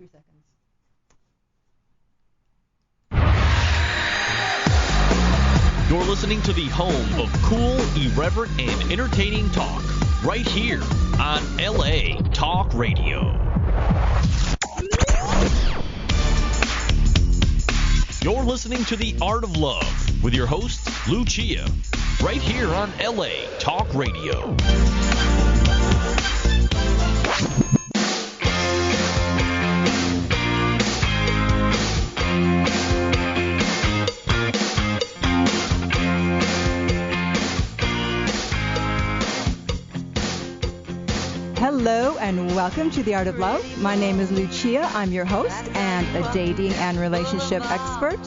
seconds. You're listening to the home of cool, irreverent, and entertaining talk right here on LA Talk Radio. You're listening to The Art of Love with your host, Lucia, right here on LA Talk Radio. Hello and welcome to The Art of Love. My name is Lucia. I'm your host and a dating and relationship expert.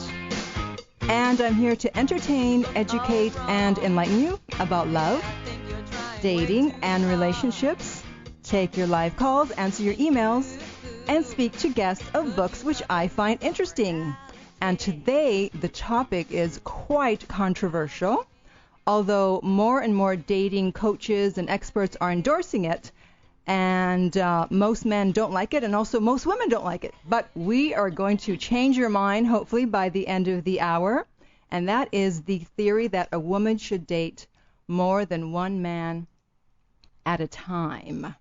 And I'm here to entertain, educate, and enlighten you about love, dating, and relationships, take your live calls, answer your emails, and speak to guests of books which I find interesting. And today, the topic is quite controversial, although more and more dating coaches and experts are endorsing it. And most men don't like it, and also most women don't like it. But we are going to change your mind, hopefully, by the end of the hour. And that is the theory that a woman should date more than one man at a time.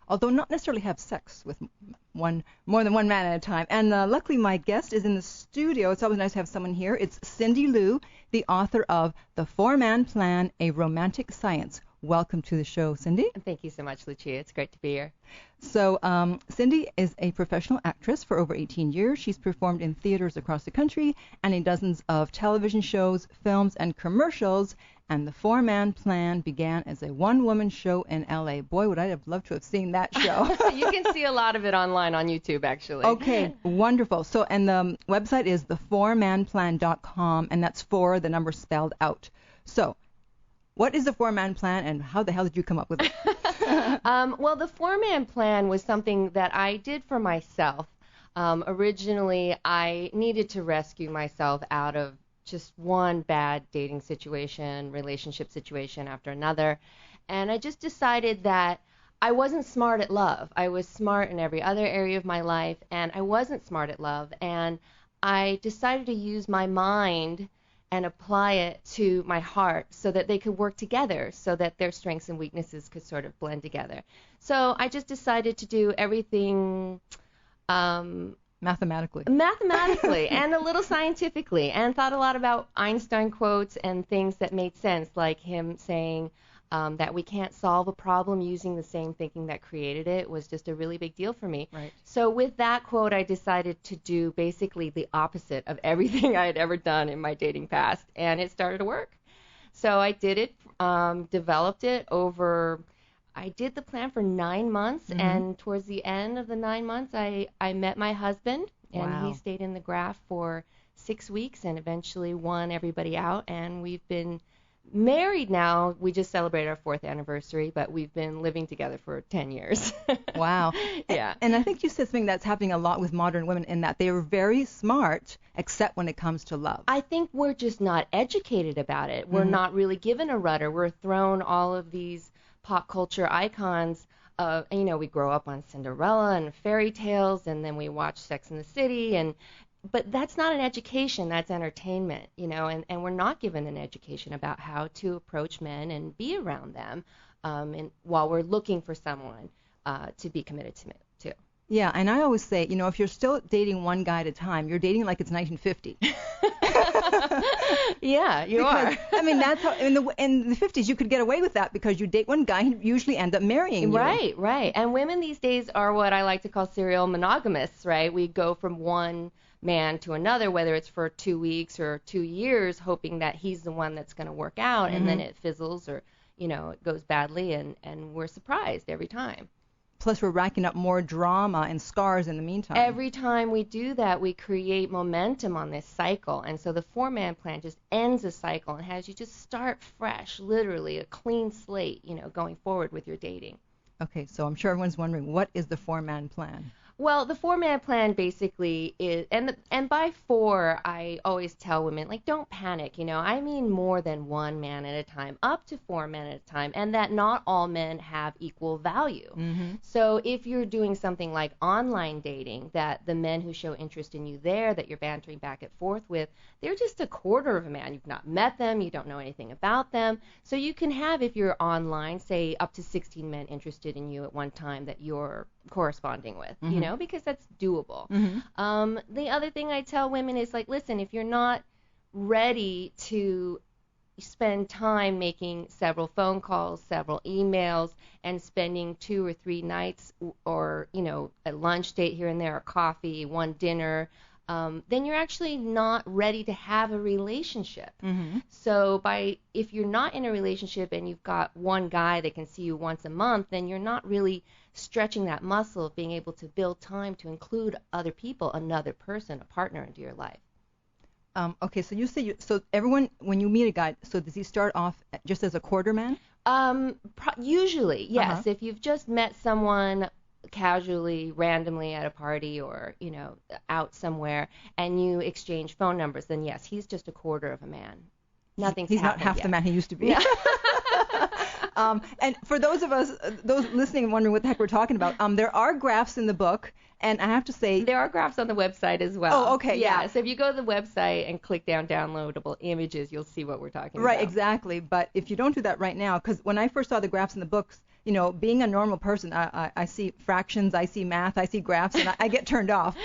Although not necessarily have sex with more than one man at a time. And luckily, my guest is in the studio. It's always nice to have someone here. It's Cindy Lou, the author of The Four-Man Plan, A Romantic Science. Welcome to the show, Cindy. Thank you so much, Lucia. It's great to be here. So Cindy is a professional actress for over 18 years. She's performed in theaters across the country and in dozens of television shows, films, and commercials. And The Four-Man Plan began as a one-woman show in L.A. Boy, would I have loved to have seen that show. You can see a lot of it online on YouTube, actually. Okay, wonderful. So, and the website is thefourmanplan.com, and that's four, the number spelled out. So, what is the Four-Man Plan, and how the hell did you come up with it? Well, the Four-Man Plan was something that I did for myself. Originally, I needed to rescue myself out of just one bad dating situation, relationship situation after another. And I just decided that I wasn't smart at love. I was smart in every other area of my life, and I wasn't smart at love. And I decided to use my mind and apply it to my heart so that they could work together, so that their strengths and weaknesses could sort of blend together. So I just decided to do everything mathematically and a little scientifically, and thought a lot about Einstein quotes and things that made sense, like him saying that we can't solve a problem using the same thinking that created it was just a really big deal for me. Right. So with that quote, I decided to do basically the opposite of everything I had ever done in my dating past, and it started to work. So I did it, developed it I did the plan for 9 months, and towards the end of the 9 months, I met my husband, and Wow. He stayed in the graph for 6 weeks and eventually won everybody out, and we've been married now. We just celebrated our 4th anniversary, but we've been living together for 10 years. Wow. Yeah. And I think you said something that's happening a lot with modern women in that they are very smart, except when it comes to love. I think we're just not educated about it. We're not really given a rudder. We're thrown all of these pop culture icons. We grow up on Cinderella and fairy tales, and then we watch Sex and the City, but that's not an education, that's entertainment, and we're not given an education about how to approach men and be around them and while we're looking for someone to be committed to. Yeah, and I always say, if you're still dating one guy at a time, you're dating like it's 1950. Yeah, you are. I mean, that's how in the 50s you could get away with that because you date one guy and usually end up marrying you. Right. And women these days are what I like to call serial monogamists, right? We go from one man to another, whether it's for 2 weeks or 2 years, hoping that he's the one that's going to work out, and then it fizzles or, it goes badly, and we're surprised every time. Plus, we're racking up more drama and scars in the meantime. Every time we do that, we create momentum on this cycle. And so the Four-Man Plan just ends a cycle and has you just start fresh, literally a clean slate, going forward with your dating. Okay, so I'm sure everyone's wondering, what is the Four-Man Plan? Well, the 4-man plan basically is, and by 4, I always tell women, like, don't panic, I mean more than 1 man at a time, up to 4 men at a time, and that not all men have equal value. Mm-hmm. So if you're doing something like online dating, that the men who show interest in you there, that you're bantering back and forth with, they're just a quarter of a man. You've not met them, you don't know anything about them. So you can have, if you're online, say up to 16 men interested in you at one time that you're corresponding with, Mm-hmm. because that's doable. Mm-hmm. The other thing I tell women is, like, listen, if you're not ready to spend time making several phone calls, several emails, and spending 2 or 3 nights or, a lunch date here and there, or coffee, one dinner, then you're actually not ready to have a relationship. Mm-hmm. So if you're not in a relationship and you've got one guy that can see you once a month, then you're not really stretching that muscle of being able to build time to include other people, another person, a partner into your life. Okay, so you say so everyone, when you meet a guy, so does he start off just as a quarter man? Usually, yes. Uh-huh. If you've just met someone casually, randomly at a party or, out somewhere, and you exchange phone numbers, then yes, he's just a quarter of a man. Nothing's He's not happened half yet. the man he used to be. Yeah. And for those of us, those listening and wondering what the heck we're talking about, there are graphs in the book, and I have to say, There are graphs on the website as well. Oh, okay, yeah. So if you go to the website and click down downloadable images, you'll see what we're talking right, about. exactly. But if you don't do that right now, because when I first saw the graphs in the books, being a normal person, I see fractions, I see math, I see graphs, and I get turned off.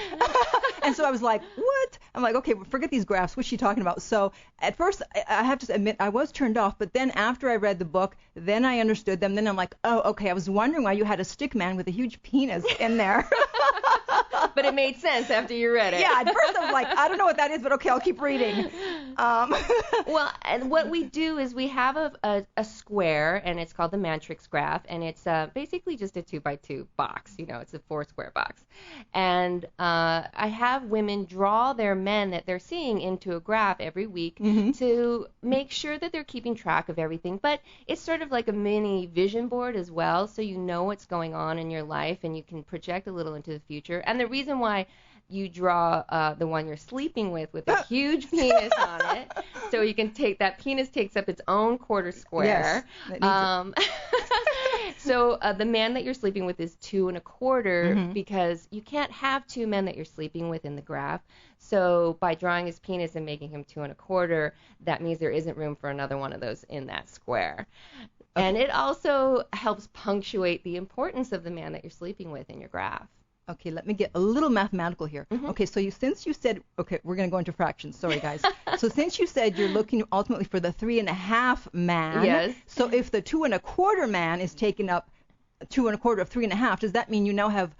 And so I was like, what? I'm like, okay, forget these graphs. What's she talking about? So at first, I have to admit, I was turned off. But then after I read the book, then I understood them. Then I'm like, oh, okay, I was wondering why you had a stick man with a huge penis in there. But it made sense after you read it. Yeah, at first I was like, I don't know what that is, but okay, I'll keep reading. Well, and what we do is we have a square, and it's called the matrix graph, and it's basically just a 2x2 box. It's a 4-square box. And I have women draw their men that they're seeing into a graph every week to make sure that they're keeping track of everything. But it's sort of like a mini vision board as well, so you know what's going on in your life, and you can project a little into the future. And the reason why you draw the one you're sleeping with a huge penis on it, so you can that penis takes up its own quarter square. Yes, So the man that you're sleeping with is 2 1/4 because you can't have 2 men that you're sleeping with in the graph. So by drawing his penis and making him 2 1/4, that means there isn't room for another one of those in that square. Okay. And it also helps punctuate the importance of the man that you're sleeping with in your graph. Okay, let me get a little mathematical here. Mm-hmm. Okay, so since you said, okay, we're going to go into fractions. Sorry, guys. So since you said you're looking ultimately for the 3 1/2 man, yes. So if the 2 1/4 man is taking up 2 1/4 of 3 1/2, does that mean you now have,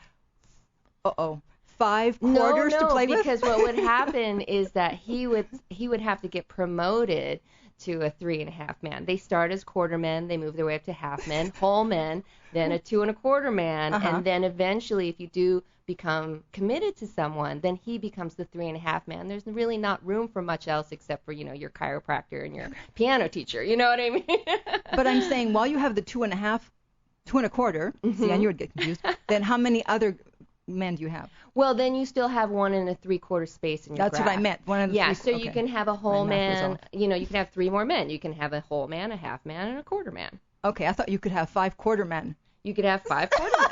5 quarters to play with? No, because what would happen is that he would have to get promoted to a 3 1/2 man. They start as quarter men, they move their way up to half men, whole men, then a 2 1/4 man, and then eventually, if you do become committed to someone, then he becomes the 3 1/2 man. There's really not room for much else except for, your chiropractor and your piano teacher. You know what I mean? But I'm saying while you have the 2 1/4, see, I knew I'd get confused, then how many other men do you have? Well, then you still have 1 3/4 space in your That's graph. what I meant. 1 Yeah, 3/4. so you can have a whole My math was man, off. you can have 3 more men. You can have a whole man, a half man, and a quarter man. Okay, I thought you could have 5 quarter men. You could have 5 quarter men.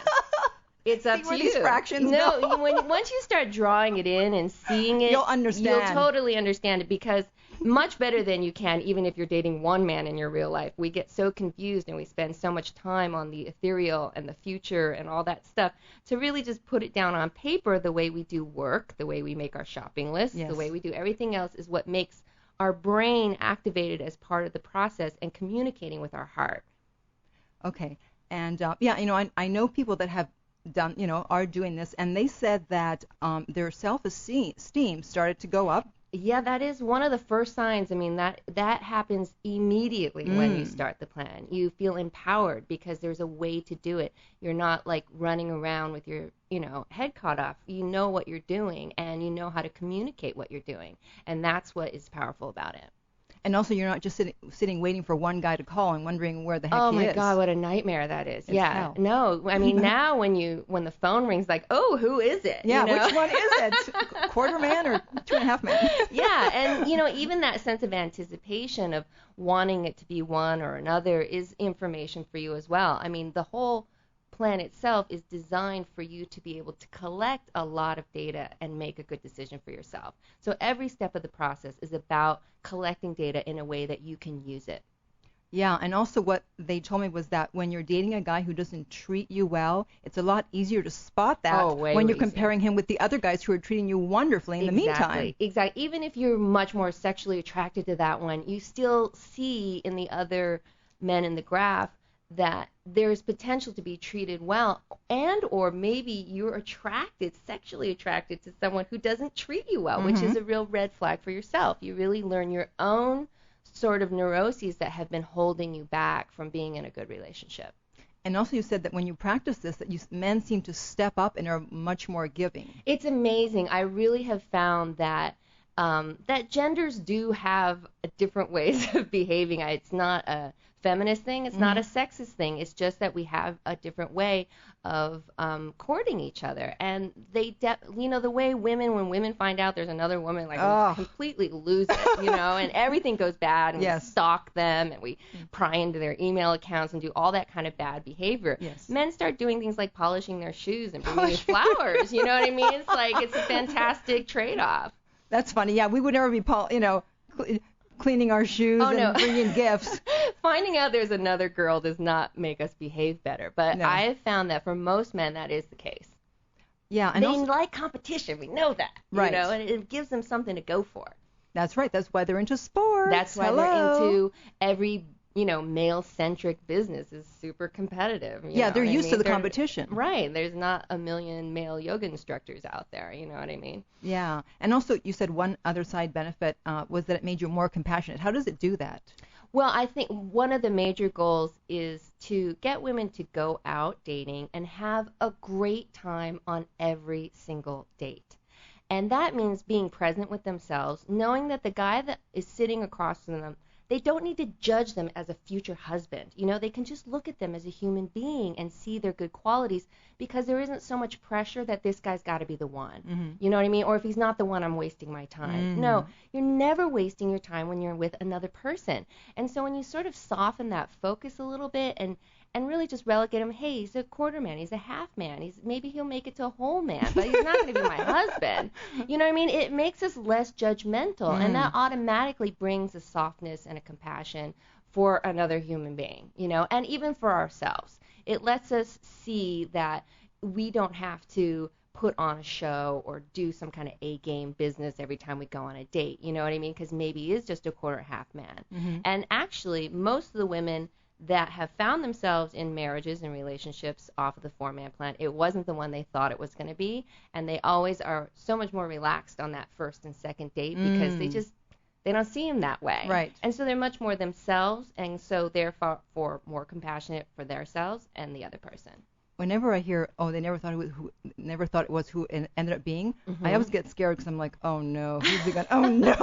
It's up See to where you. these fractions No, go? once you start drawing it in and seeing it, You'll understand. You'll totally understand it, because much better than you can even if you're dating one man in your real life. We get so confused and we spend so much time on the ethereal and the future and all that stuff to really just put it down on paper. The way we do work, the way we make our shopping lists, Yes. the way we do everything else is what makes our brain activated as part of the process and communicating with our heart. Okay, and I know people that have done, are doing this, and they said that their self-esteem started to go up. Yeah, that is one of the first signs. I mean, that happens immediately when you start the plan. You feel empowered because there's a way to do it. You're not like running around with your, head cut off. You know what you're doing, and you know how to communicate what you're doing, and that's what is powerful about it. And also, you're not just sitting waiting for one guy to call and wondering where the heck he is. Oh my God, what a nightmare that is. It's hell. No, I mean now when the phone rings, like, oh, who is it? Yeah, you know? which one is it? Quarter man or 2.5 man? Yeah, and even that sense of anticipation of wanting it to be one or another is information for you as well. I mean, the whole plan itself is designed for you to be able to collect a lot of data and make a good decision for yourself. So every step of the process is about collecting data in a way that you can use it. Yeah, and also what they told me was that when you're dating a guy who doesn't treat you well, it's a lot easier to spot that when you're comparing him with the other guys who are treating you wonderfully in the meantime. Exactly. Even if you're much more sexually attracted to that one, you still see in the other men in the graph that there's potential to be treated well, and or maybe you're sexually attracted to someone who doesn't treat you well, which is a real red flag for yourself. You really learn your own sort of neuroses that have been holding you back from being in a good relationship. And also you said that when you practice this, that men seem to step up and are much more giving. It's amazing. I really have found that that genders do have different ways of behaving. It's not a feminist thing. It's not a sexist thing. It's just that we have a different way of courting each other. And they, the way when women find out there's another woman, like we completely lose it, and everything goes bad, and we stalk them, and we pry into their email accounts and do all that kind of bad behavior. Yes. Men start doing things like polishing their shoes and bringing you flowers. You know what I mean? It's like it's a fantastic trade-off. That's funny. Yeah, we would never be, cleaning our shoes and bringing gifts. Finding out there's another girl does not make us behave better, but I have found that for most men that is the case. Yeah, and they also, like competition. We know that, right? And it gives them something to go for. That's right. That's why they're into sports. That's why they're into every male-centric business is super competitive. They're used to the competition. Right. There's not a million male yoga instructors out there. You know what I mean? Yeah. And also, you said one other side benefit was that it made you more compassionate. How does it do that? Well, I think one of the major goals is to get women to go out dating and have a great time on every single date. And that means being present with themselves, knowing that the guy that is sitting across from them, they don't need to judge them as a future husband. They can just look at them as a human being and see their good qualities, because there isn't so much pressure that this guy's got to be the one. Mm-hmm. You know what I mean? Or if he's not the one, I'm wasting my time. Mm-hmm. No, you're never wasting your time when you're with another person. And so when you sort of soften that focus a little bit and really just relegate him, hey, he's a quarter man, he's a half man, maybe he'll make it to a whole man, but he's not going to be my husband. You know what I mean? It makes us less judgmental, and that automatically brings a softness and a compassion for another human being, and even for ourselves. It lets us see that we don't have to put on a show or do some kind of A-game business every time we go on a date, you know what I mean? Because maybe he is just a quarter half man. Mm-hmm. And actually, most of the women that have found themselves in marriages and relationships off of the 4-man plan, it wasn't the one they thought it was going to be, and they always are so much more relaxed on that first and second date because they don't see him that way. Right. And so they're much more themselves, and so therefore more compassionate for themselves and the other person. Whenever I hear, they never thought it was who it ended up being, I always get scared because I'm like, oh no, who's he going? Oh no.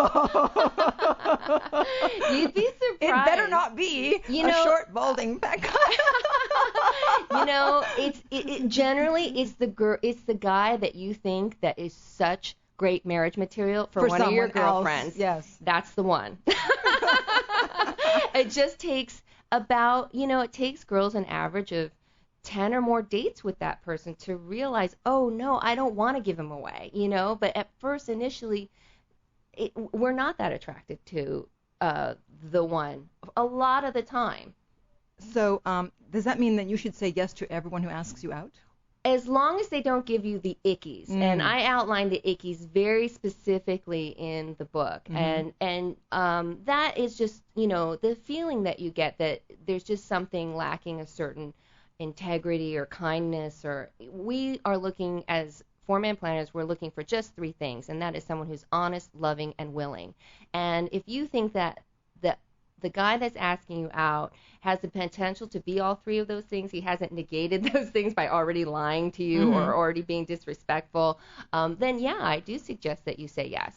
You'd be surprised. It better not be a short, balding, fat guy. It's generally it's the guy that you think that is such great marriage material for one of your girlfriends. Else. Yes. That's the one. It just takes it takes girls an average of 10 or more dates with that person to realize, oh no, I don't want to give him away, but at first, initially, we're not that attracted to the one a lot of the time. So does that mean that you should say yes to everyone who asks you out? As long as they don't give you the ickies, and I outlined the ickies very specifically in the book, and that is just, the feeling that you get that there's just something lacking a certain integrity or kindness, or we are looking as 4-man planners, we're looking for just 3 things, and that is someone who's honest, loving, and willing. And if you think that the guy that's asking you out has the potential to be all 3 of those things, he hasn't negated those things by already lying to you or already being disrespectful, then yeah, I do suggest that you say yes.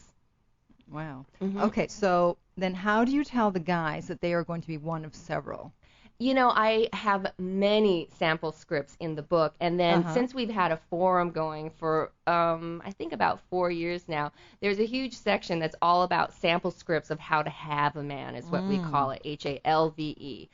Wow. Mm-hmm. Okay, so then how do you tell the guys that they are going to be one of several? I have many sample scripts in the book, and then Uh-huh. since we've had a forum going for, I think about 4 years now, there's a huge section that's all about sample scripts of how to have a man, is what we call it, HALVE,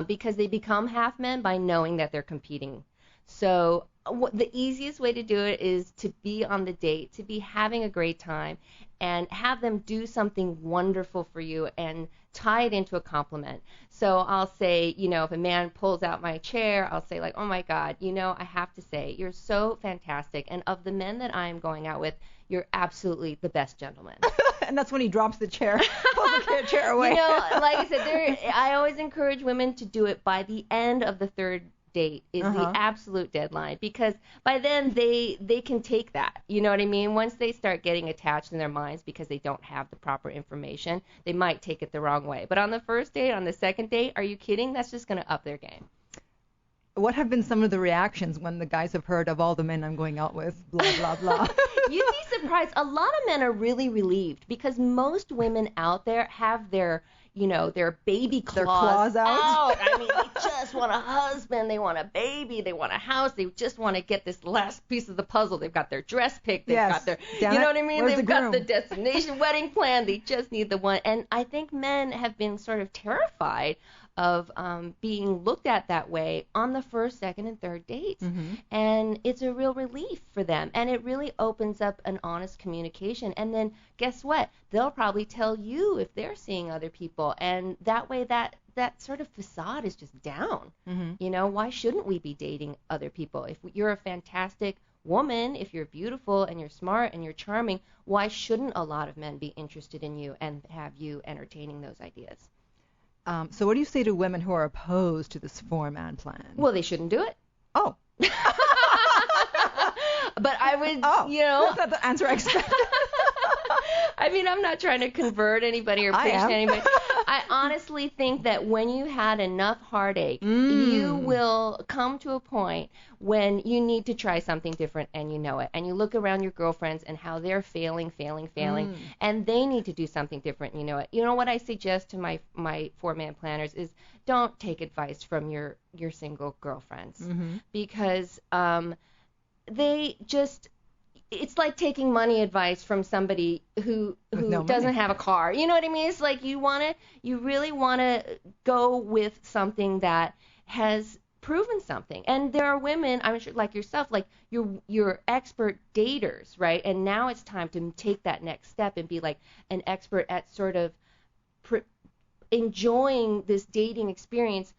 because they become half men by knowing that they're competing. So the easiest way to do it is to be on the date, to be having a great time, and have them do something wonderful for you and tie it into a compliment. So I'll say, if a man pulls out my chair, I'll say like, oh my God, I have to say, you're so fantastic. And of the men that I am going out with, you're absolutely the best gentleman. And that's when he drops the chair, pulls the chair away. Like I said, I always encourage women to do it by the end of the third date is the absolute deadline, because by then they can take that. You know what I mean? Once they start getting attached in their minds because they don't have the proper information, they might take it the wrong way. But on the first date, on the second date, are you kidding? That's just going to up their game. What have been some of the reactions when the guys have heard of all the men I'm going out with, blah, blah, blah? You'd be surprised. A lot of men are really relieved because most women out there have their baby claws, Their claws out. I mean, they just want a husband, they want a baby, they want a house, they just want to get this last piece of the puzzle. They've got their dress picked, they've got their, Damn you know it. what I mean? Where's They've the got groom? the destination wedding plan. They just need the one. And I think men have been sort of terrified of being looked at that way on the first, second, and third dates. Mm-hmm. And it's a real relief for them. And it really opens up an honest communication. And then guess what? They'll probably tell you if they're seeing other people. And that way that sort of facade is just down. Mm-hmm. Why shouldn't we be dating other people? If you're a fantastic woman, if you're beautiful and you're smart and you're charming, why shouldn't a lot of men be interested in you and have you entertaining those ideas? So what do you say to women who are opposed to this four-man plan? Well, they shouldn't do it. Oh. But I would, That's not the answer I expected. I mean, I'm not trying to convert anybody or preach to anybody. I honestly think that when you had enough heartache, you will come to a point when you need to try something different, and you know it. And you look around your girlfriends and how they're failing, and they need to do something different, and you know it. You know what I suggest to my four-man planners is don't take advice from your single girlfriends, because they just... It's like taking money advice from somebody who doesn't have a car. You know what I mean? It's like you really want to go with something that has proven something. And there are women, I'm sure, like yourself, like you're expert daters, right? And now it's time to take that next step and be like an expert at sort of enjoying this dating experience,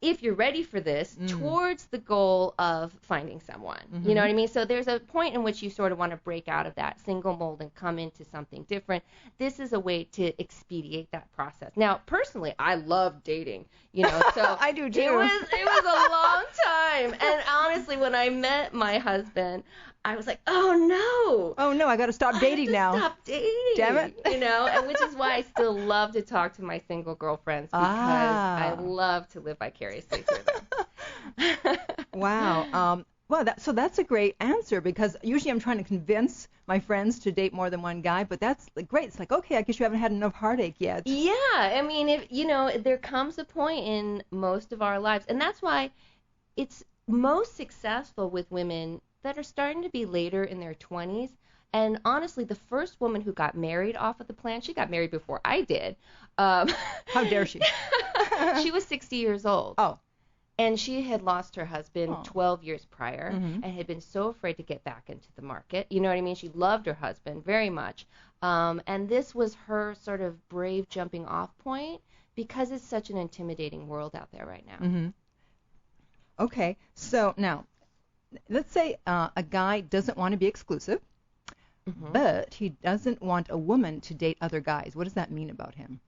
if you're ready for this, towards the goal of finding someone. You know what I mean? So there's a point in which you sort of want to break out of that single mold and come into something different. This is a way to expedite that process. Now, personally, I love dating, so I do too. It was a long time. And honestly, when I met my husband, I was like, oh no, I got to stop dating now. Stop dating. Damn it. And which is why I still love to talk to my single girlfriends, because I love to live vicariously through them. Wow. So that's a great answer, because usually I'm trying to convince my friends to date more than one guy, but that's great. It's like, okay, I guess you haven't had enough heartache yet. Yeah, I mean, if there comes a point in most of our lives, and that's why it's most successful with women that are starting to be later in their 20s. And honestly, the first woman who got married off of the plan, she got married before I did. How dare she? She was 60 years old. Oh. And she had lost her husband 12 years prior and had been so afraid to get back into the market. You know what I mean? She loved her husband very much. And this was her sort of brave jumping off point, because it's such an intimidating world out there right now. Mm-hmm. Okay. So now, let's say a guy doesn't want to be exclusive, but he doesn't want a woman to date other guys. What does that mean about him?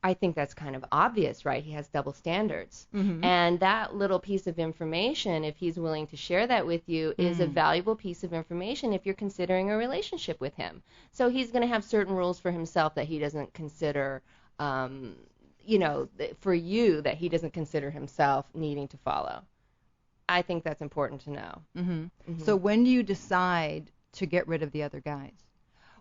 I think that's kind of obvious, right? He has double standards. And that little piece of information, if he's willing to share that with you, is a valuable piece of information if you're considering a relationship with him. So he's going to have certain rules for himself that he doesn't consider, for you, that he doesn't consider himself needing to follow. I think that's important to know. So when do you decide to get rid of the other guys?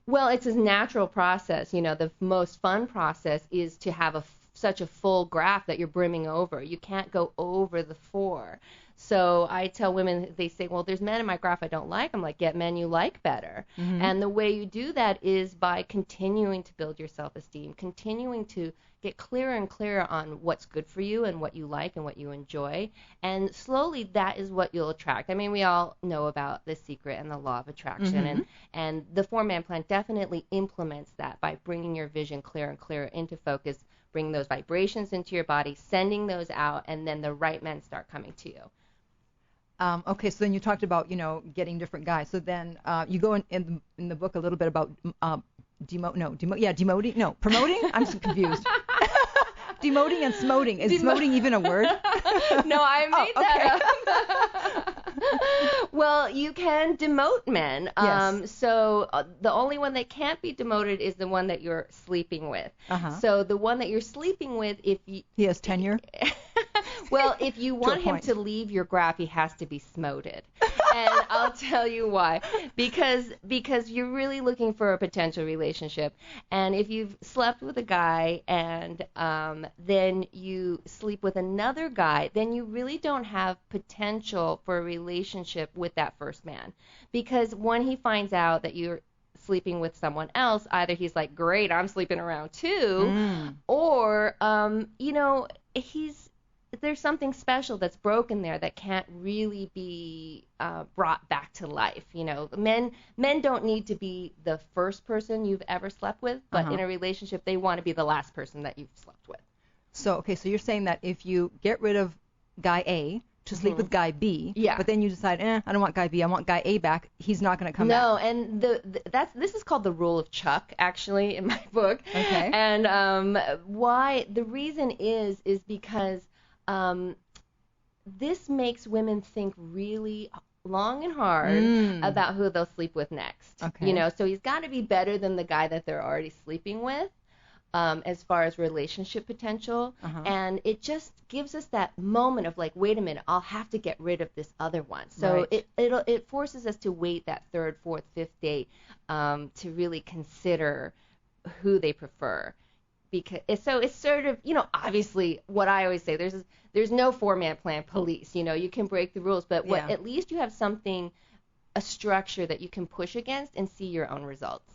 Well, it's a natural process. The most fun process is to have such a full graph that you're brimming over. You can't go over the 4. So I tell women, they say, well, there's men in my graph I don't like. I'm like, get men you like better. Mm-hmm. And the way you do that is by continuing to build your self-esteem, continuing to get clearer and clearer on what's good for you and what you like and what you enjoy. And slowly that is what you'll attract. I mean, we all know about The Secret and the law of attraction. Mm-hmm. And the 4-man plan definitely implements that by bringing your vision clearer and clearer into focus, bringing those vibrations into your body, sending those out, and then the right men start coming to you. Okay, so then you talked about, getting different guys. So then you go in the book a little bit about demoting. No, promoting? I'm so confused. Demoting and smoting. Is smoting even a word? No, I made that up. Well, you can demote men. Yes. So the only one that can't be demoted is the one that you're sleeping with. Uh-huh. So the one that you're sleeping with, if you... He has tenure? Well, if you want him point. to leave your graph, he has to be smoted. And I'll tell you why. Because you're really looking for a potential relationship. And if you've slept with a guy and then you sleep with another guy, then you really don't have potential for a relationship with that first man. Because when he finds out that you're sleeping with someone else, either he's like, great, I'm sleeping around too, or, there's something special that's broken there that can't really be brought back to life. Men don't need to be the first person you've ever slept with, but in a relationship, they want to be the last person that you've slept with. So you're saying that if you get rid of guy A to sleep with guy B, but then you decide, I don't want guy B, I want guy A back, he's not going to come back. No, and this is called the rule of Chuck, actually, in my book. Okay. And why the reason is because this makes women think really long and hard about who they'll sleep with next. Okay. So he's got to be better than the guy that they're already sleeping with, as far as relationship potential. And it just gives us that moment of like, wait a minute, I'll have to get rid of this other one. So it forces us to wait that 3rd, 4th, 5th date to really consider who they prefer. Because it's sort of, obviously what I always say, there's no 4-man plan police. You can break the rules, but at least you have something, a structure that you can push against and see your own results.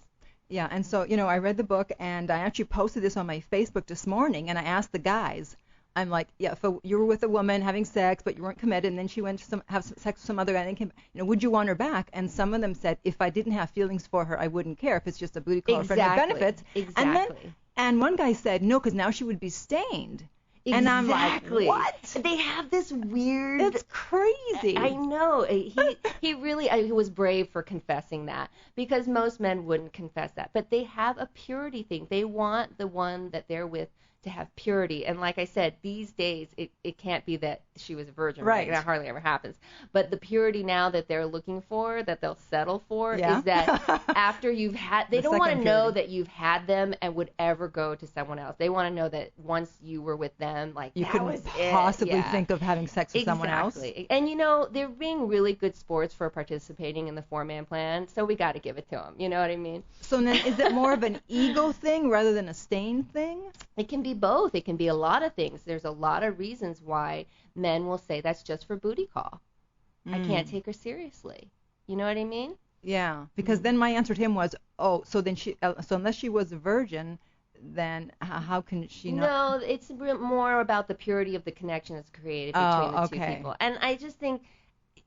Yeah, and so, I read the book, and I actually posted this on my Facebook this morning, and I asked the guys, I'm like, if you were with a woman having sex, but you weren't committed, and then she went to have sex with some other guy, and then came, would you want her back? And some of them said, if I didn't have feelings for her, I wouldn't care. If it's just a booty call for benefits. Exactly. And one guy said, no, because now she would be stained. And I'm like, what? They have this weird... It's crazy. I know. He really he was brave for confessing that, because most men wouldn't confess that. But they have a purity thing. They want the one that they're with to have purity. And like I said, these days, it can't be that she was a virgin. Right. That hardly ever happens. But the purity now that they're looking for, that they'll settle for, is that after you've had... They don't want to know that you've had them and would ever go to someone else. They want to know that once you were with them, like, you that couldn't was possibly think of having sex with someone else. Exactly. And, they're being really good sports for participating in the 4-man plan, so we got to give it to them. You know what I mean? So then is it more of an ego thing rather than a stain thing? It can be both. It can be a lot of things. There's a lot of reasons why men will say that's just for booty call. I can't take her seriously. You know what I mean? Yeah, because then my answer to him was, so then so unless she was a virgin, then how can she not? No, it's more about the purity of the connection that's created between the two people. And I just think,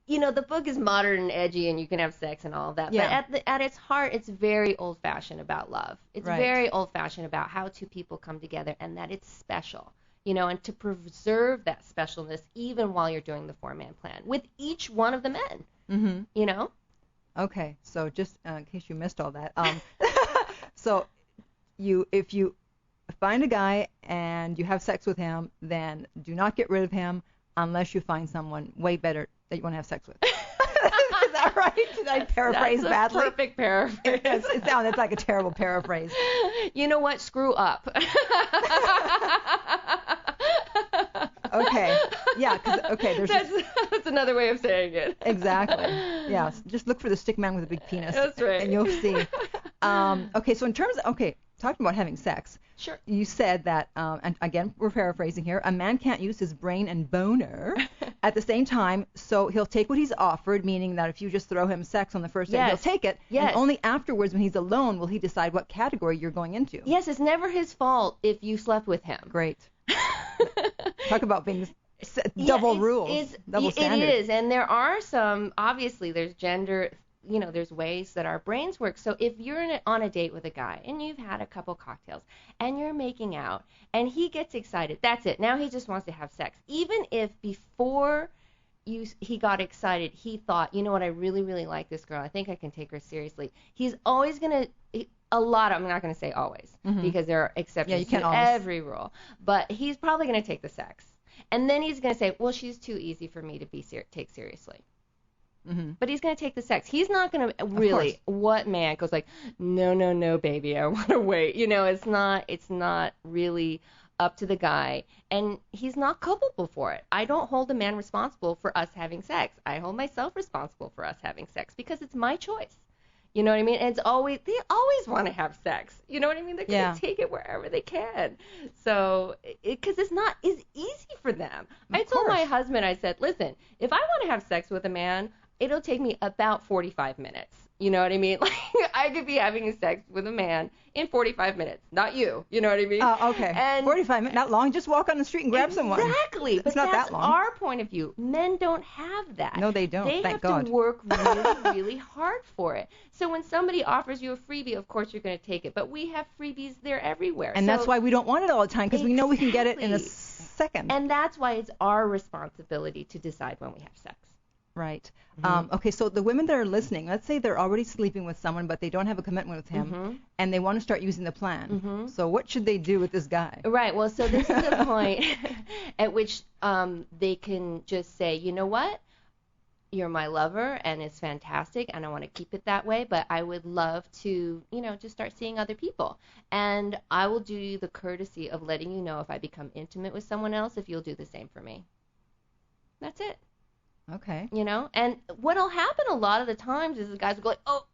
the book is modern and edgy, and you can have sex and all of that. Yeah. But at its heart, it's very old-fashioned about love. It's very old-fashioned about how two people come together and that it's special. And to preserve that specialness even while you're doing the 4-man plan with each one of the men. Okay, so just in case you missed all that, so if you find a guy and you have sex with him, then do not get rid of him unless you find someone way better that you want to have sex with. Is that right? Did I paraphrase badly? That's a perfect paraphrase. It sounded like a terrible paraphrase. You know what? Screw up. Okay. Yeah. That's another way of saying it. Exactly. Yeah. Just look for the stick man with a big penis. That's right. And you'll see. Okay, so in terms of, talking about having sex, Sure. you said that, and again, we're paraphrasing here, a man can't use his brain and boner at the same time, so he'll take what he's offered, meaning that if you just throw him sex on the first day, he'll take it, Yes. and only afterwards, when he's alone, will he decide what category you're going into. Yes, it's never his fault if you slept with him. Great. Talk about being double rules, double standards. It is, and there are some, obviously, there's gender, there's ways that our brains work. So if you're on a date with a guy and you've had a couple cocktails and you're making out and he gets excited, that's it. Now he just wants to have sex. Even if before he got excited, he thought, you know what, I really, really like this girl. I think I can take her seriously. He's always going to, I'm not going to say always, because there are exceptions to every rule, but he's probably going to take the sex. And then he's going to say, well, she's too easy for me to take seriously. But he's going to take the sex. He's not going to really, what man goes like, no, baby, I want to wait. It's not really up to the guy. And he's not culpable for it. I don't hold a man responsible for us having sex. I hold myself responsible for us having sex because it's my choice. You know what I mean? And they always want to have sex. You know what I mean? They're going to take it wherever they can. So, because it's easy for them. I told my husband, I said, listen, if I want to have sex with a man, it'll take me about 45 minutes. You know what I mean? Like, I could be having sex with a man in 45 minutes. Not you. You know what I mean? Oh, okay. And 45 minutes, not long. Just walk on the street and grab someone. Exactly. It's but not that's that long. our point of view. Men don't have that. No, they don't. Thank God. They have to work really, really hard for it. So when somebody offers you a freebie, of course you're going to take it. But we have freebies there everywhere. And that's why we don't want it all the time, because we know we can get it in a second. And that's why it's our responsibility to decide when we have sex. Right. Okay, so the women that are listening, let's say they're already sleeping with someone, but they don't have a commitment with him, and they want to start using the plan. So what should they do with this guy? Right. Well, so this is the point at which they can just say, you know what? You're my lover, and it's fantastic, and I want to keep it that way, but I would love to, just start seeing other people. And I will do you the courtesy of letting you know if I become intimate with someone else, if you'll do the same for me. That's it. Okay. And what'll happen a lot of the times is the guys will go like, oh,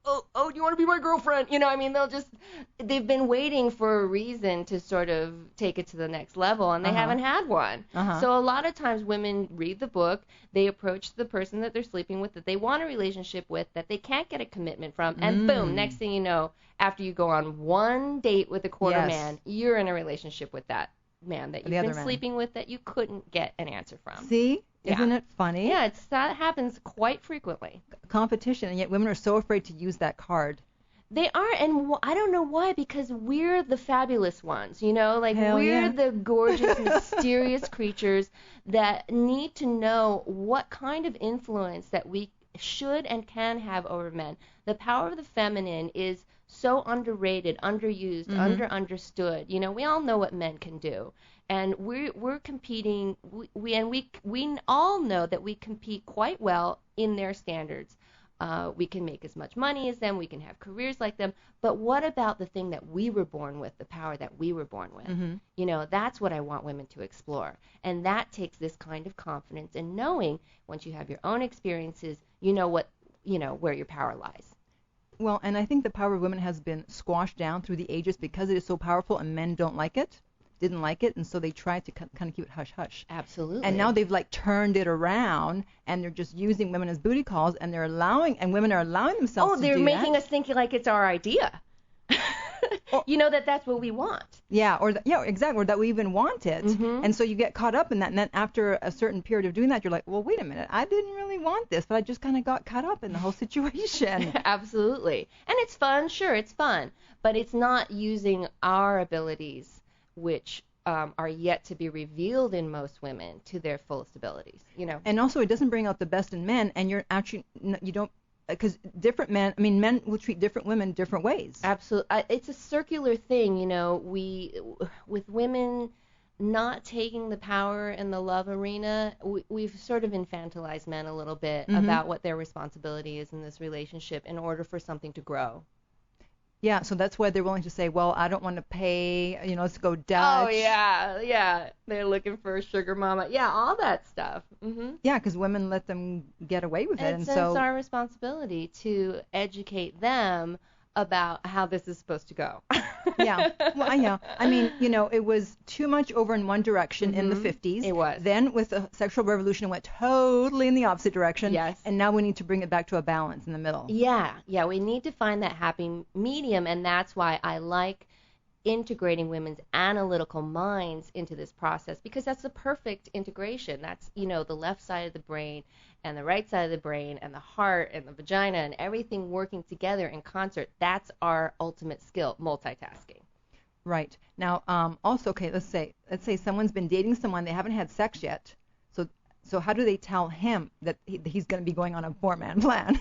do you want to be my girlfriend? They've been waiting for a reason to sort of take it to the next level, and they haven't had one. So a lot of times women read the book, they approach the person that they're sleeping with, that they want a relationship with, that they can't get a commitment from, and boom, next thing you know, after you go on one date with a quarter man, you're in a relationship with that man that you've been sleeping with that you couldn't get an answer from. See? Isn't it funny? Yeah, that happens quite frequently. Competition, and yet women are so afraid to use that card. They are, and I don't know why, because we're the fabulous ones, we're the gorgeous, mysterious creatures that need to know what kind of influence that we should and can have over men. The power of the feminine is so underrated, underused, understood. We all know what men can do. And we're competing. We all know that we compete quite well in their standards. We can make as much money as them. We can have careers like them. But what about the thing that we were born with, the power that we were born with? That's what I want women to explore. And that takes this kind of confidence in knowing once you have your own experiences, where your power lies. Well, and I think the power of women has been squashed down through the ages because it is so powerful, and men didn't like it, and so they tried to kind of keep it hush-hush. Absolutely. And now they've turned it around, and they're just using women as booty calls, and women are allowing themselves to do that. Oh, they're making us think like it's our idea. That's what we want. Yeah, exactly, or that we even want it. And so you get caught up in that, and then after a certain period of doing that, you're like, well, wait a minute, I didn't really want this, but I just kind of got caught up in the whole situation. Absolutely. And it's fun, sure, it's fun, but it's not using our abilities, which are yet to be revealed in most women to their fullest abilities, And also, it doesn't bring out the best in men, and you don't, because different men will treat different women different ways. Absolutely. It's a circular thing, with women not taking the power in the love arena, we've sort of infantilized men a little bit about what their responsibility is in this relationship in order for something to grow. Yeah, so that's why they're willing to say, well, I don't want to pay, let's go Dutch. Oh, yeah. They're looking for a sugar mama. Yeah, all that stuff. Yeah, because women let them get away with it. And so it's our responsibility to educate them about how this is supposed to go. Yeah. Well, I know. I mean, it was too much over in one direction in the 50s. It was. Then with the sexual revolution, it went totally in the opposite direction. Yes. And now we need to bring it back to a balance in the middle. Yeah, we need to find that happy medium, and that's why I like integrating women's analytical minds into this process, because that's the perfect integration. That's, the left side of the brain and the right side of the brain and the heart and the vagina and everything working together in concert. That's our ultimate skill, multitasking. Right. Now, also, okay, let's say someone's been dating someone, they haven't had sex yet. So how do they tell him that he's going to be going on a 4-man plan?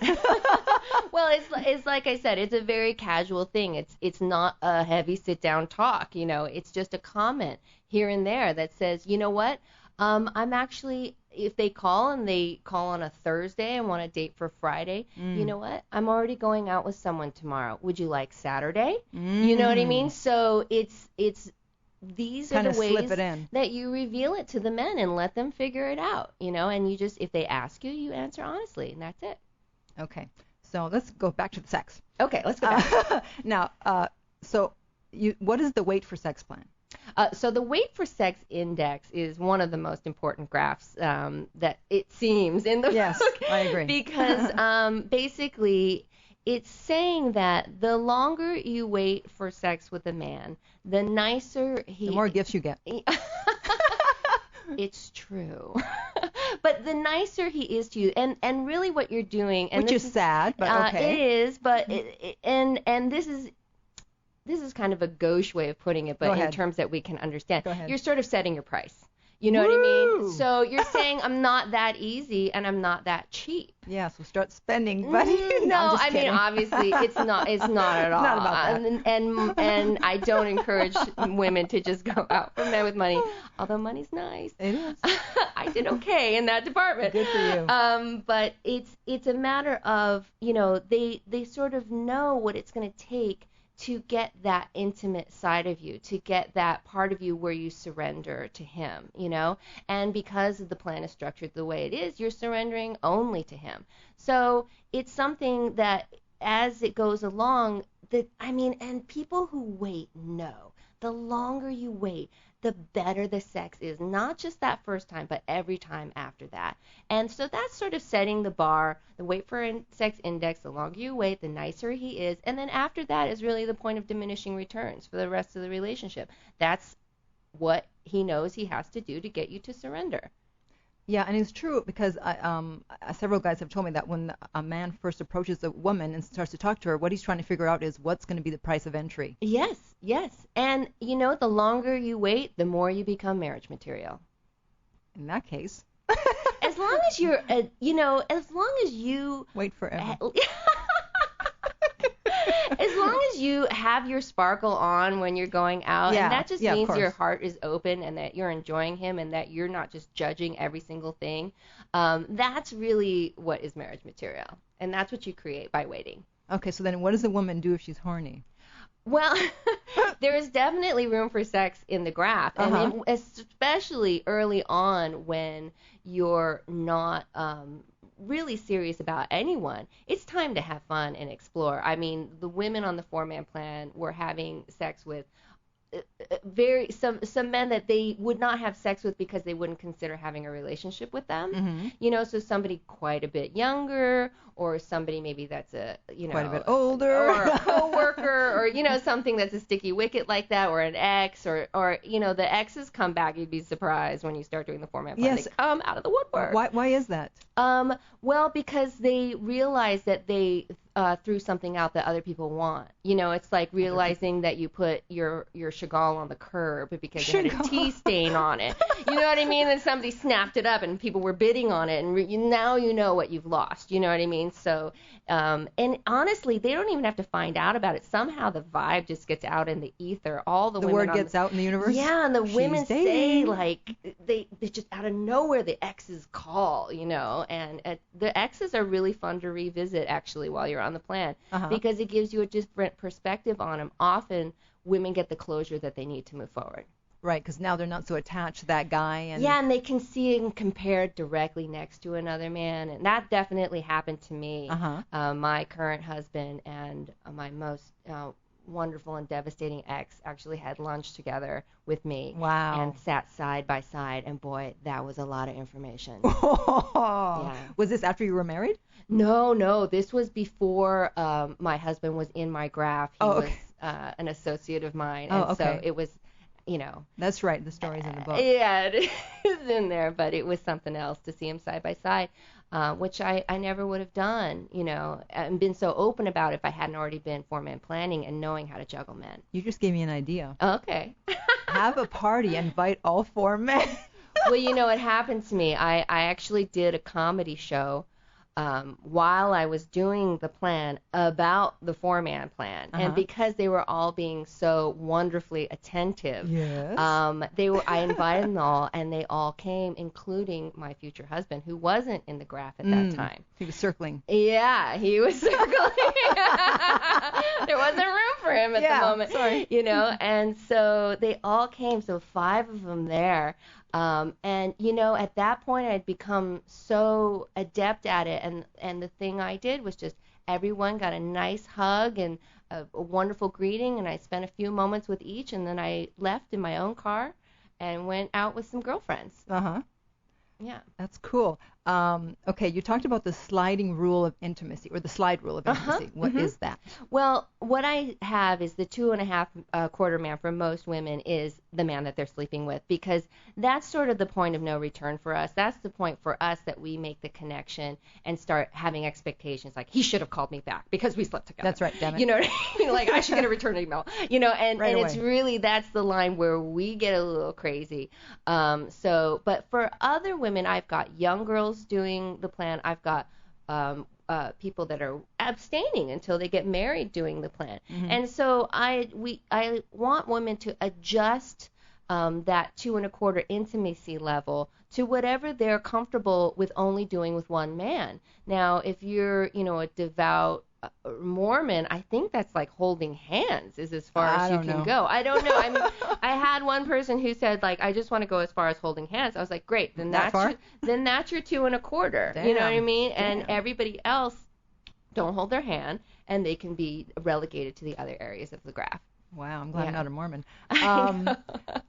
Well, it's like I said, it's a very casual thing. It's not a heavy sit-down talk. It's just a comment here and there that says, you know what, I'm actually, if they call and they call on a Thursday and want to date for Friday, you know what, I'm already going out with someone tomorrow. Would you like Saturday? You know what I mean? So it's these are the ways that you reveal it to the men and let them figure it out, and you just, if they ask you, you answer honestly, and that's it. Okay. So let's go back to the sex. Okay, let's go back. Now, what is the Wait for Sex plan? So the Wait for Sex Index is one of the most important graphs that it seems in the book. Yes, I agree. Because basically it's saying that the longer you wait for sex with a man, the nicer he... The more gifts you get. It's true. But the nicer he is to you, and really what you're doing... and which is sad, but okay. It is, but and this is kind of a gauche way of putting it, but in terms that we can understand. You're sort of setting your price. You know what I mean? So you're saying I'm not that easy and I'm not that cheap. Yeah, so start spending, buddy. No, I mean, obviously it's not at all. Not about that. And I don't encourage women to just go out for men with money, although money's nice. It is. I did okay in that department. Good for you. But it's a matter of, they sort of know what it's going to take to get that intimate side of you, to get that part of you where you surrender to him, and because the plan is structured the way it is, you're surrendering only to him. So it's something that as it goes along, and people who wait know, the longer you wait, the better the sex is, not just that first time, but every time after that. And so that's sort of setting the bar, the Wait for Sex Index. The longer you wait, the nicer he is. And then after that is really the point of diminishing returns for the rest of the relationship. That's what he knows he has to do to get you to surrender. Yeah, and it's true because several guys have told me that when a man first approaches a woman and starts to talk to her, what he's trying to figure out is what's going to be the price of entry. Yes. And, the longer you wait, the more you become marriage material. In that case. As long as you're, as long as you... Wait forever. As long as you have your sparkle on when you're going out, and that just means your heart is open and that you're enjoying him and that you're not just judging every single thing, that's really what is marriage material. And that's what you create by waiting. Okay, so then what does a woman do if she's horny? Well, there is definitely room for sex in the graph, and especially early on when you're not really serious about anyone. It's time to have fun and explore. I mean, the women on the 4-man plan were having sex with some men that they would not have sex with because they wouldn't consider having a relationship with them. So somebody quite a bit younger, or somebody maybe that's quite a bit older, or a coworker, or something that's a sticky wicket like that, or an ex, or the exes come back. You'd be surprised when you start doing the 4-man plan. Yes. They come out of the woodwork. Why is that? Well, because they realize that they threw something out that other people want. It's like realizing that you put your Chagall on the curb because it had a tea stain on it. You know what I mean? And somebody snapped it up and people were bidding on it, and now you know what you've lost. You know what I mean? So, and honestly, they don't even have to find out about it. Somehow the vibe just gets out in the ether. All the women word gets out in the universe. Yeah, and the women say, like, they just out of nowhere the exes call, and the exes are really fun to revisit actually while you're on the plan, because it gives you a different perspective on them. Often women get the closure that they need to move forward. Right, because now they're not so attached to that guy. And Yeah, and they can see and compare directly next to another man, and that definitely happened to me. My current husband and my most wonderful and devastating ex actually had lunch together with me. Wow. And sat side by side, and boy, that was a lot of information. Yeah. Was this after you were married? No, this was before my husband was in my graph. He was an associate of mine, and so it was, That's right, the story's in the book. Yeah, it is in there, but it was something else to see him side by side, which I never would have done, and been so open about if I hadn't already been four-man planning and knowing how to juggle men. You just gave me an idea. Okay. Have a party, invite all 4 men. Well, it happened to me. I actually did a comedy show while I was doing the plan about the four-man plan, and because they were all being so wonderfully attentive, I invited them all, and they all came, including my future husband, who wasn't in the graph at that time. He was circling. Yeah, he was circling. There wasn't room for him at the moment. Sorry. And so they all came, so 5 of them there. And at that point I'd become so adept at it, and the thing I did was just everyone got a nice hug and a wonderful greeting, and I spent a few moments with each, and then I left in my own car and went out with some girlfriends. Yeah. That's cool. Okay, you talked about the sliding rule of intimacy, or the slide rule of intimacy. What is that? Well, what I have is the 2.5 quarter man for most women is the man that they're sleeping with, because that's sort of the point of no return for us. That's the point for us that we make the connection and start having expectations like, he should have called me back because we slept together. That's right, damn it. You know what I mean? Like, I should get a return email. And it's really, that's the line where we get a little crazy. But for other women, I've got young girls doing the plan. I've got people that are abstaining until they get married doing the plan. And so I want women to adjust that 2.25 intimacy level to whatever they're comfortable with only doing with one man. Now, if you're, a devout Mormon, I think that's like holding hands is as far as you can go. I don't know. I mean, I had one person who said, like, I just want to go as far as holding hands. I was like, great, then that's your 2.25. Damn. You know what I mean? Damn. And everybody else don't hold their hand, and they can be relegated to the other areas of the graph. Wow, I'm glad I'm not a Mormon.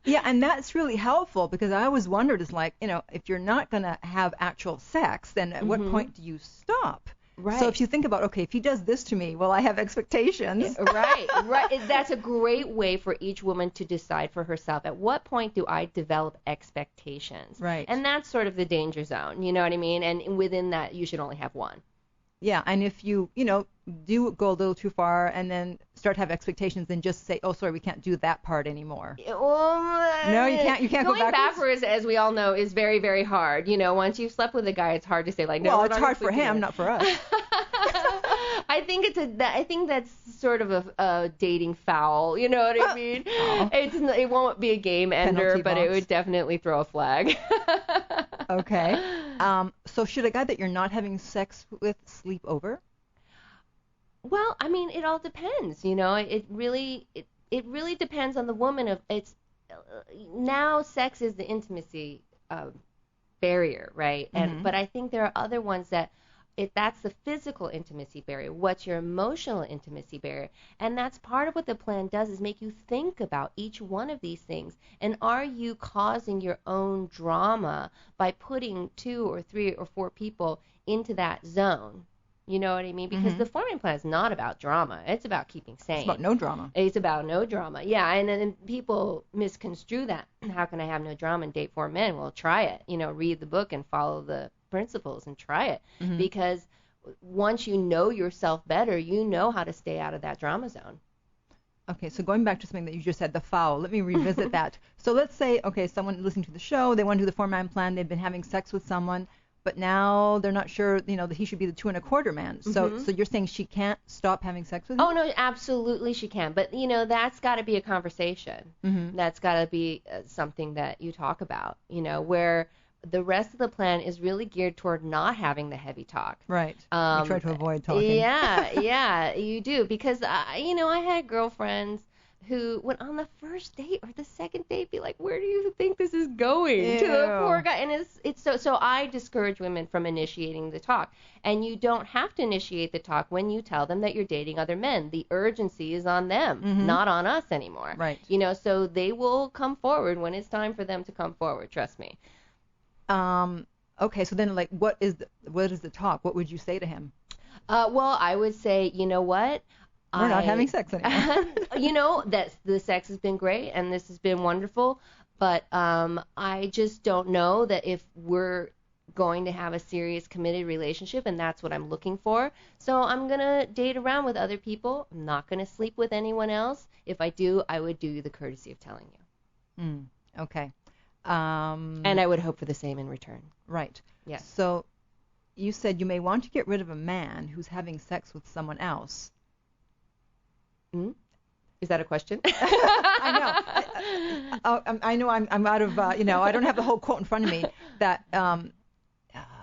Yeah, and that's really helpful, because I always wondered, is like, if you're not going to have actual sex, then at what point do you stop? Right. So if you think about, okay, if he does this to me, well, I have expectations. Right. That's a great way for each woman to decide for herself, at what point do I develop expectations? Right. And that's sort of the danger zone, you know what I mean? And within that, you should only have one. Yeah, and if you, do go a little too far and then start to have expectations, then just say, oh, sorry, we can't do that part anymore. No, you can't go backwards. Going backwards, as we all know, is very, very hard. Once you've slept with a guy, it's hard to say, like, no. Well, it's hard for him, not for us. I think that's sort of a dating foul. You know what I mean? It won't be a game ender, but it would definitely throw a flag. Okay. So should a guy that you're not having sex with sleep over? Well, I mean, it all depends. It really depends on the woman. Now sex is the intimacy barrier, right? But I think there are other ones that that's the physical intimacy barrier. What's your emotional intimacy barrier? And that's part of what the plan does, is make you think about each one of these things. And are you causing your own drama by putting 2 or 3 or 4 people into that zone? You know what I mean? Because the four-man plan is not about drama. It's about keeping sane. It's about no drama. It's about no drama. Yeah, and then people misconstrue that. How can I have no drama and date 4 men? Well, try it. Read the book and follow the principles and try it. Because once you know yourself better, you know how to stay out of that drama zone. Okay, so going back to something that you just said, the foul, let me revisit that. So let's say, okay, someone listening to the show, they want to do the four-man plan, they've been having sex with someone, but now they're not sure, that he should be the 2.25 man. So you're saying she can't stop having sex with him? Oh, no, absolutely she can. But, that's got to be a conversation. That's got to be something that you talk about, where the rest of the plan is really geared toward not having the heavy talk. Right. You try to avoid talking. Yeah, you do. Because, I had girlfriends who would on the first date or the second date be like, where do you think this is going? To the poor guy. And it's so I discourage women from initiating the talk. And you don't have to initiate the talk when you tell them that you're dating other men. The urgency is on them, not on us anymore. Right. So they will come forward when it's time for them to come forward. Trust me. Okay, so then what is the talk? What would you say to him? Well, I would say, you know what? We're not having sex anymore. That the sex has been great and this has been wonderful, but I just don't know that if we're going to have a serious committed relationship, and that's what I'm looking for. So I'm going to date around with other people. I'm not going to sleep with anyone else. If I do, I would do you the courtesy of telling you. Okay. And I would hope for the same in return. Right. Yes. So you said you may want to get rid of a man who's having sex with someone else. Is that a question? I know. I know I'm out of, I don't have the whole quote in front of me that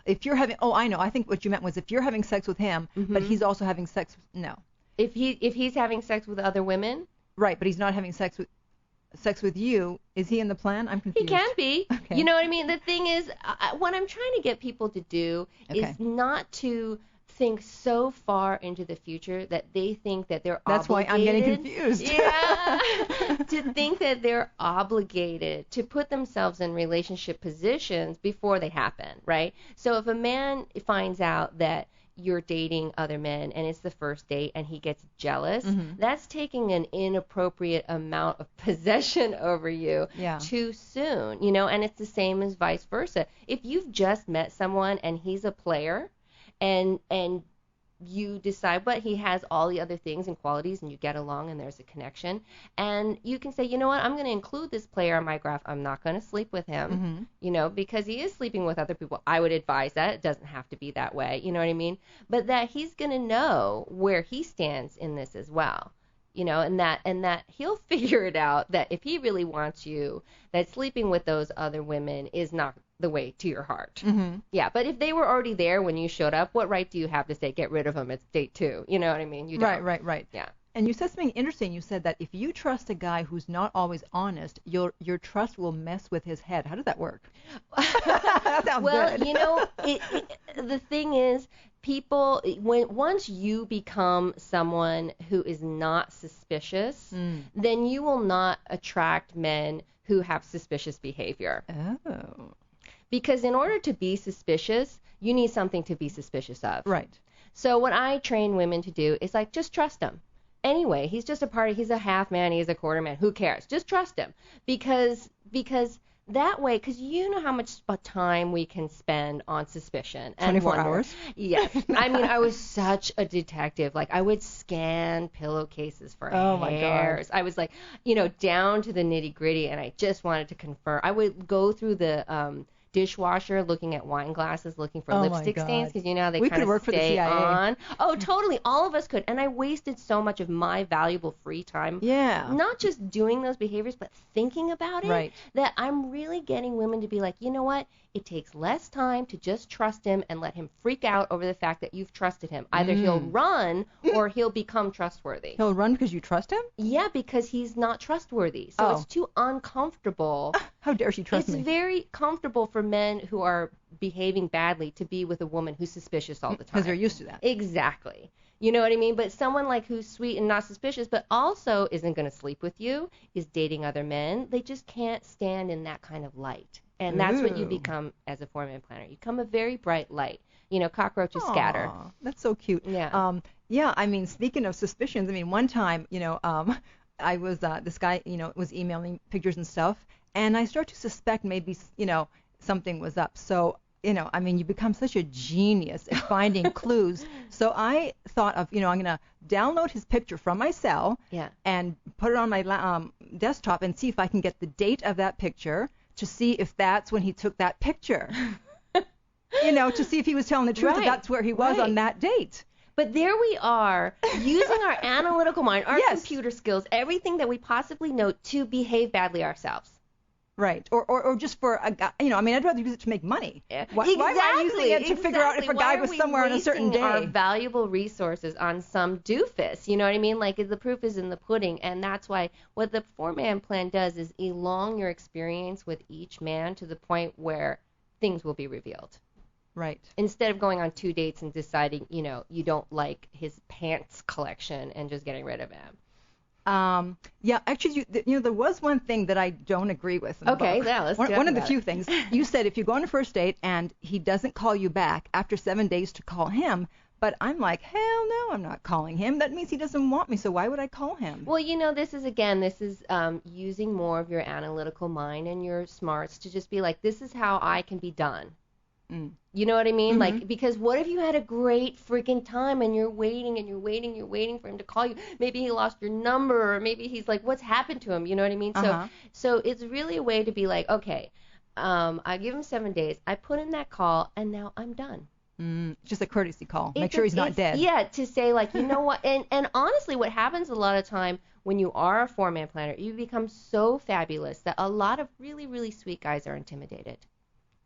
if you're having, I know. I think what you meant was if you're having sex with him, but he's also having sex, no. If he's having sex with other women? Right, but he's not having sex with you. Is he in the plan? I'm confused. He can be. Okay. You know what I mean? The thing is, what I'm trying to get people to do is not to think so far into the future that they think that they're That's obligated. why I'm getting confused. Yeah. To think that they're obligated to put themselves in relationship positions before they happen, right? So if a man finds out that you're dating other men and it's the first date and he gets jealous, that's taking an inappropriate amount of possession over you too soon, and it's the same as vice versa. If you've just met someone and he's a player and you decide, but he has all the other things and qualities and you get along and there's a connection, and you can say, you know what, I'm going to include this player on my graph. I'm not going to sleep with him, because he is sleeping with other people. I would advise that. It doesn't have to be that way, you know what I mean? But that he's going to know where he stands in this as well. And that he'll figure it out, that if he really wants you, that sleeping with those other women is not the way to your heart. Yeah, but if they were already there when you showed up, what right do you have to say, get rid of them, it's date 2? You know what I mean? You don't. Right. Yeah. And you said something interesting. You said that if you trust a guy who's not always honest, your trust will mess with his head. How does that work? That sounds good. The thing is, people, once you become someone who is not suspicious, then you will not attract men who have suspicious behavior. Oh. Because in order to be suspicious, you need something to be suspicious of. Right. So what I train women to do is just trust him. Anyway, he's just a party. He's a half man. He's a quarter man. Who cares? Just trust him. Because that way, because you know how much time we can spend on suspicion. 24 hours? Yes. I mean, I was such a detective. I would scan pillowcases for hairs. My God. I was down to the nitty gritty, and I just wanted to confirm. I would go through the dishwasher looking at wine glasses, looking for lipstick stains, because how they kind of stay on. Oh, totally. All of us could. And I wasted so much of my valuable free time. Yeah. Not just doing those behaviors, but thinking about it. Right. That I'm really getting women to be like, you know what? It takes less time to just trust him and let him freak out over the fact that you've trusted him. Either he'll run or he'll become trustworthy. He'll run because you trust him? Yeah, because he's not trustworthy. So it's too uncomfortable. How dare she trust me? It's very comfortable for men who are behaving badly to be with a woman who's suspicious all the time. Because they're used to that. Exactly. You know what I mean? But someone who's sweet and not suspicious, but also isn't going to sleep with you, is dating other men, they just can't stand in that kind of light. And that's what you become as a 4-man planner. You become a very bright light. Cockroaches scatter. That's so cute. Yeah. I mean, speaking of suspicions, one time, I was, this guy, was emailing pictures and stuff, and I started to suspect maybe, something was up. So, you become such a genius at finding clues. So I thought of, I'm going to download his picture from my cell and put it on my desktop and see if I can get the date of that picture to see if that's when he took that picture. To see if he was telling the truth, if that's where he was on that date. But there we are, using our analytical mind, our computer skills, everything that we possibly know to behave badly ourselves. Right. Or just for a guy, I mean, I'd rather use it to make money. Yeah. Why am I using it to figure out if a guy was somewhere on a certain day? Why are we wasting our valuable resources on some doofus? You know what I mean? Like, the proof is in the pudding, and that's why what the 4-man plan does is elong your experience with each man to the point where things will be revealed. Right. Instead of going on 2 dates and deciding, you don't like his pants collection and just getting rid of him. Yeah, actually, there was one thing that I don't agree with. Okay, yeah, let's one of the few things. You said if you go on a first date and he doesn't call you back after 7 days to call him, but I'm like, hell no, I'm not calling him. That means he doesn't want me, so why would I call him? Well, this is using more of your analytical mind and your smarts to just be like, this is how I can be done. You know what I mean? Mm-hmm. Like, because what if you had a great freaking time and you're waiting for him to call you? Maybe he lost your number, or maybe he's like, what's happened to him? You know what I mean? So it's really a way to be like, okay, I give him 7 days. I put in that call, and now I'm done. Just a courtesy call. Make sure he's not dead. Yeah, to say, like, you know what? And honestly, what happens a lot of time when you are a 4-man planner, you become so fabulous that a lot of really, really sweet guys are intimidated.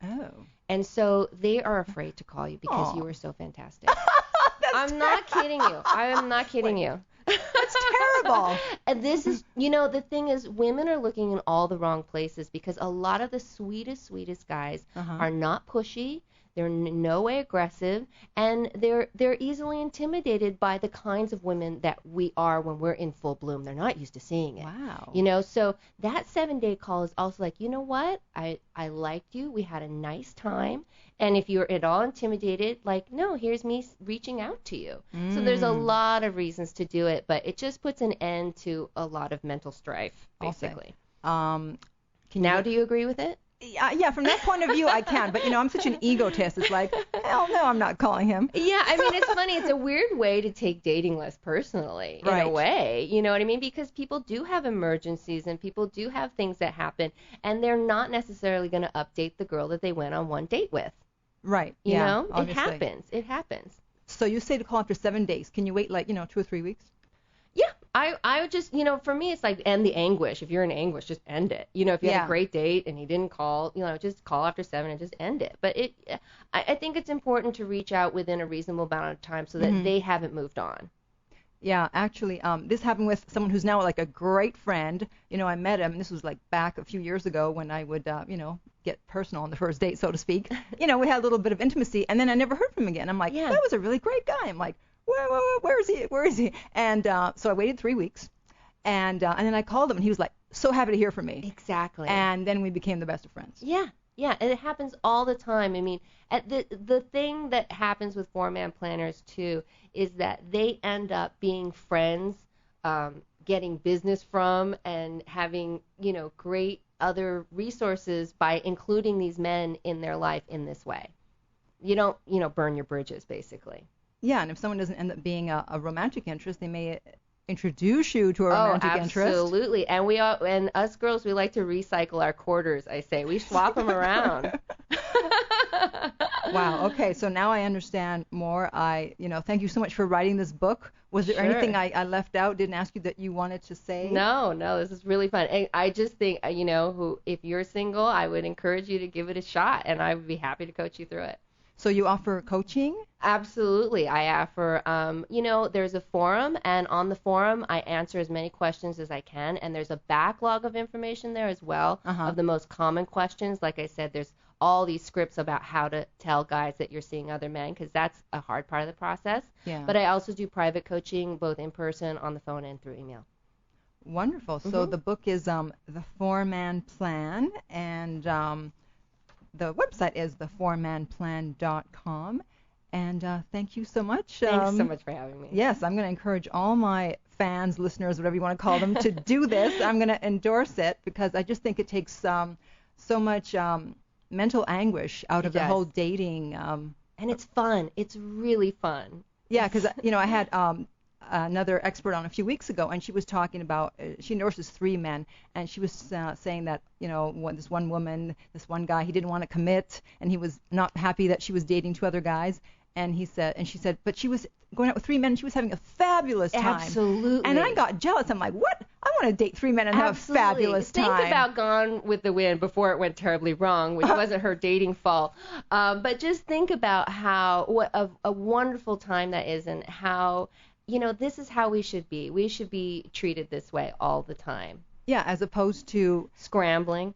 Oh. And so they are afraid to call you because you are so fantastic. I'm not kidding you. I am not kidding you. That's terrible. And this is, the thing is, women are looking in all the wrong places because a lot of the sweetest guys are not pushy. They're in no way aggressive, and they're easily intimidated by the kinds of women that we are when we're in full bloom. They're not used to seeing it. Wow. So that 7-day call is also like, you know what? I liked you. We had a nice time. And if you're at all intimidated, like, no, here's me reaching out to you. So there's a lot of reasons to do it, but it just puts an end to a lot of mental strife, basically. Do you agree with it? Yeah, from that point of view, I can. But, I'm such an egotist. It's like, hell no, I'm not calling him. Yeah, I mean, it's funny. It's a weird way to take dating less personally, in a way. You know what I mean? Because people do have emergencies and people do have things that happen, and they're not necessarily going to update the girl that they went on one date with. Right. You know? Obviously. It happens. So you say to call after 7 days. Can you wait, 2 or 3 weeks? Yeah, I would just, for me, it's like end the anguish. If you're in anguish, just end it. If you had a great date and he didn't call, just call after 7 and just end it. But I think it's important to reach out within a reasonable amount of time so that they haven't moved on. Yeah, actually, this happened with someone who's now like a great friend. I met him, and this was like back a few years ago when I would, get personal on the first date, so to speak. We had a little bit of intimacy, and then I never heard from him again. I'm like, that was a really great guy. I'm like, where is he? Where is he? And so I waited 3 weeks, and then I called him, and he was like, so happy to hear from me. Exactly. And then we became the best of friends. Yeah, and it happens all the time. I mean, the thing that happens with 4-man planners too is that they end up being friends, getting business from, and having great other resources by including these men in their life in this way. You don't burn your bridges, basically. Yeah, and if someone doesn't end up being a romantic interest, they may introduce you to a romantic interest. Oh, absolutely. And us girls, we like to recycle our quarters, I say. We swap them around. Wow. Okay. So now I understand more. Thank you so much for writing this book. Was there anything I left out, didn't ask you that you wanted to say? No, this is really fun. And I just think, if you're single, I would encourage you to give it a shot, and I would be happy to coach you through it. So you offer coaching? Absolutely. I offer, there's a forum, and on the forum, I answer as many questions as I can, and there's a backlog of information there as well of the most common questions. Like I said, there's all these scripts about how to tell guys that you're seeing other men, because that's a hard part of the process. Yeah. But I also do private coaching, both in person, on the phone, and through email. Wonderful. So the book is The 4-Man Plan, and the website is the4manplan.com. And thank you so much. Thanks so much for having me. Yes, I'm going to encourage all my fans, listeners, whatever you want to call them, to do this. I'm going to endorse it because I just think it takes so much mental anguish out of the whole dating. And it's fun. It's really fun. Yeah, because, I had another expert on a few weeks ago, and she was talking about, she endorses 3 men, and she was saying that, this one woman, this one guy, he didn't want to commit, and he was not happy that she was dating 2 other guys, and she said, but she was going out with 3 men, and she was having a fabulous time. Absolutely. And I got jealous. I'm like, what? I want to date 3 men and have a fabulous time. Think about Gone with the Wind before it went terribly wrong, which wasn't her dating fault. But just think about what a wonderful time that is, and how, this is how we should be. We should be treated this way all the time. Yeah, as opposed to scrambling.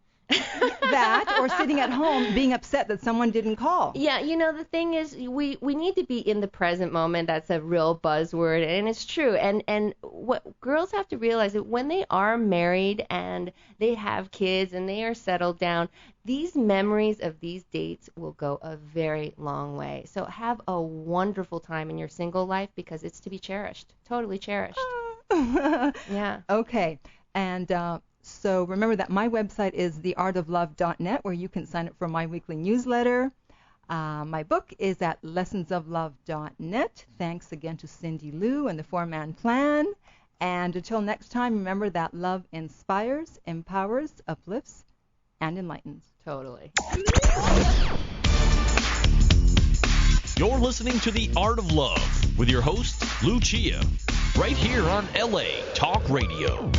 That, or sitting at home being upset that someone didn't call. Yeah, the thing is, we need to be in the present moment. That's a real buzzword, and it's true. And what girls have to realize that when they are married and they have kids and they are settled down, these memories of these dates will go a very long way. So have a wonderful time in your single life, because it's to be cherished, totally cherished. Yeah. Okay. And so remember that my website is theartoflove.net, where you can sign up for my weekly newsletter. My book is at lessonsoflove.net. Thanks again to Cindy Lou and the 4-Man Plan. And until next time, remember that love inspires, empowers, uplifts, and enlightens. Totally. You're listening to The Art of Love with your host, Lucia, right here on LA Talk Radio.